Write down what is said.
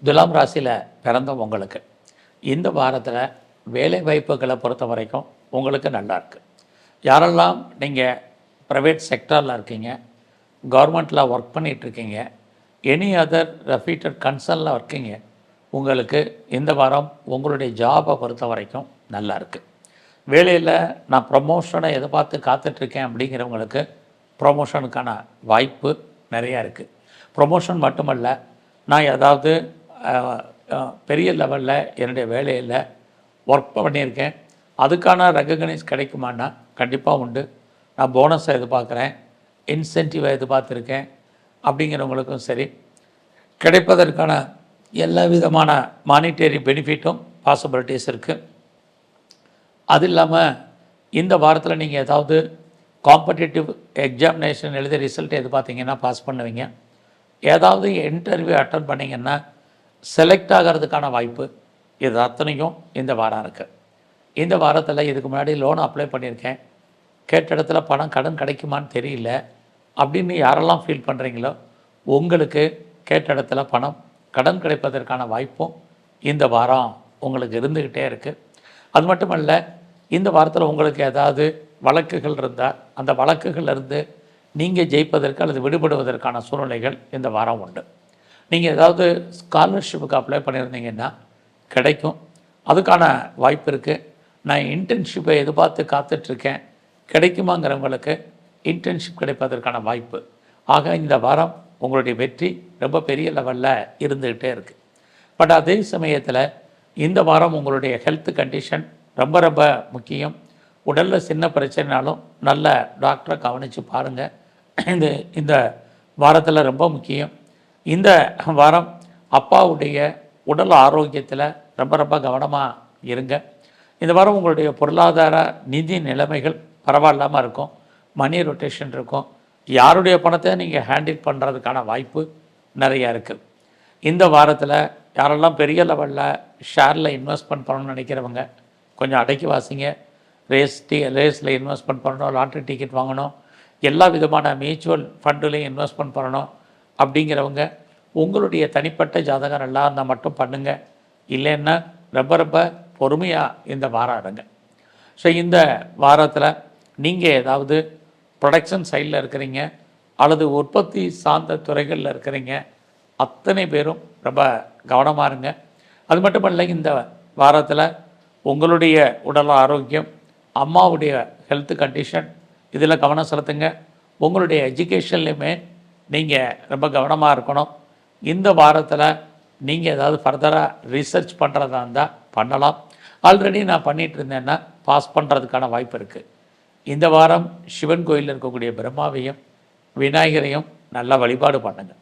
துலாம் ராசியில் பிறந்த உங்களுக்கு இந்த வாரத்தில் வேலை வாய்ப்புகளை பொறுத்த வரைக்கும் உங்களுக்கு நல்லா இருக்குது. யாரெல்லாம் நீங்கள் ப்ரைவேட் செக்டாரில் இருக்கீங்க, கவர்மெண்ட்டில் ஒர்க் பண்ணிகிட்ருக்கீங்க, எனி அதர் ரெஃபீட்டட் கன்சர்னில் இருக்கீங்க, உங்களுக்கு இந்த வாரம் உங்களுடைய ஜாபை பொறுத்த வரைக்கும் நல்லா இருக்குது. வேலையில் நான் ப்ரமோஷனை எதிர்பார்த்து காத்துட்ருக்கேன் அப்படிங்கிறவங்களுக்கு ப்ரொமோஷனுக்கான வாய்ப்பு நிறையா இருக்குது. ப்ரொமோஷன் மட்டுமல்ல, நான் ஏதாவது பெரிய லெவலில் என்னுடைய வேலையில் ஒர்க் பண்ணியிருக்கேன், அதுக்கான ரெகக்னைஸ் கிடைக்குமான்னா கண்டிப்பாக உண்டு. நான் போனஸை எதிர்பார்க்குறேன், இன்சென்டிவை எதிர்பார்த்துருக்கேன் அப்படிங்கிறவங்களுக்கும் சரி, கிடைப்பதற்கான எல்லா விதமான மானிட்டரி பெனிஃபிட்டும் பாசிபிலிட்டிஸ் இருக்குது. அது இல்லாமல் இந்த வாரத்தில் நீங்கள் ஏதாவது காம்படிட்டிவ் எக்ஸாமினேஷன் எழுதி ரிசல்ட் எதிர்பார்த்தீங்கன்னா பாஸ் பண்ணுவீங்க. ஏதாவது இன்டர்வியூ அட்டன் பண்ணிங்கன்னா செலக்ட் ஆகிறதுக்கான வாய்ப்பு, இது அத்தனையும் இந்த வாரம் இருக்குது. இந்த வாரத்தில் இதுக்கு முன்னாடி லோன் அப்ளை பண்ணியிருக்கேன், கேட்ட இடத்துல பணம் கடன் கிடைக்குமான்னு தெரியல அப்படின்னு யாரெல்லாம் ஃபீல் பண்ணுறீங்களோ, உங்களுக்கு கேட்ட இடத்துல பணம் கடன் கிடைப்பதற்கான வாய்ப்பும் இந்த வாரம் உங்களுக்கு இருந்துக்கிட்டே இருக்குது. அது மட்டும் இல்லை, இந்த வாரத்தில் உங்களுக்கு ஏதாவது வழக்குகள் இருந்தால் அந்த வழக்குகளிலிருந்து நீங்கள் ஜெயிப்பதற்கு அல்லது விடுபடுவதற்கான சூழ்நிலைகள் இந்த வாரம் உண்டு. நீங்கள் ஏதாவது ஸ்காலர்ஷிப்புக்கு அப்ளை பண்ணியிருந்தீங்கன்னா கிடைக்கும், அதுக்கான வாய்ப்பு இருக்குது. நான் இன்டர்ன்ஷிப்பை எதிர்பார்த்து காத்துட்ருக்கேன், கிடைக்குமாங்கிறவங்களுக்கு இன்டர்ன்ஷிப் கிடைப்பதற்கான வாய்ப்பு. ஆக இந்த வாரம் உங்களுடைய வெற்றி ரொம்ப பெரிய லெவலில் இருந்துக்கிட்டே இருக்குது. பட் அதே சமயத்தில் இந்த வாரம் உங்களுடைய ஹெல்த் கண்டிஷன் ரொம்ப ரொம்ப முக்கியம். உடலில் சின்ன பிரச்சனைனாலும் நல்ல டாக்டரை கவனித்து பாருங்கள். இந்த வாரத்தில் ரொம்ப முக்கியம். இந்த வாரம் அப்பாவுடைய உடல் ஆரோக்கியத்தில் ரொம்ப ரொம்ப கவனமாக இருங்க. இந்த வாரம் உங்களுடைய பொருளாதார நிதி நிலைமைகள் பரவாயில்லாமல் இருக்கும், மணி ரொட்டேஷன் இருக்கும், யாருடைய பணத்தை நீங்கள் ஹேண்டில் பண்ணுறதுக்கான வாய்ப்பு நிறையா இருக்குது. இந்த வாரத்தில் யாரெல்லாம் பெரிய லெவலில் ஷேரில் இன்வெஸ்ட்மெண்ட் பண்ணணும்னு நினைக்கிறவங்க கொஞ்சம் அடக்கி வாசிங்க. ரேஸில் இன்வெஸ்ட்மெண்ட் பண்ணணும், லாட்ரி டிக்கெட் வாங்கணும், எல்லா விதமான மியூச்சுவல் ஃபண்டுலையும் இன்வெஸ்ட்மெண்ட் பண்ணணும் அப்படிங்கிறவங்க உங்களுடைய தனிப்பட்ட ஜாதகம் நல்லா இருந்தால் மட்டும் பண்ணுங்கள். இல்லைன்னா ரொம்ப ரொம்ப பொறுமையாக இந்த வாரம் இருங்க. ஸோ இந்த வாரத்தில் நீங்கள் ஏதாவது ப்ரொடக்ஷன் சைடில் இருக்கிறீங்க அல்லது உற்பத்தி சார்ந்த துறைகளில் இருக்கிறீங்க, அத்தனை பேரும் ரொம்ப கவனமாக இருங்க. அது மட்டும் இல்லை, இந்த வாரத்தில் உங்களுடைய உடல் ஆரோக்கியம், அம்மாவுடைய ஹெல்த் கண்டிஷன், இதில் கவனம் செலுத்துங்க. உங்களுடைய எஜுகேஷன்லையுமே நீங்கள் ரொம்ப கவனமாக இருக்கணும். இந்த வாரத்தில் நீங்கள் ஏதாவது ஃபர்தராக ரிசர்ச் பண்ணுறதா இருந்தால் பண்ணலாம். ஆல்ரெடி நான் பண்ணிகிட்டு இருந்தேன்னா பாஸ் பண்ணுறதுக்கான வாய்ப்பு இருக்குது. இந்த வாரம் சிவன் கோயிலில் இருக்கக்கூடிய பிரம்மாவையும் விநாயகரையும் நல்லா வழிபாடு பண்ணுங்கள்.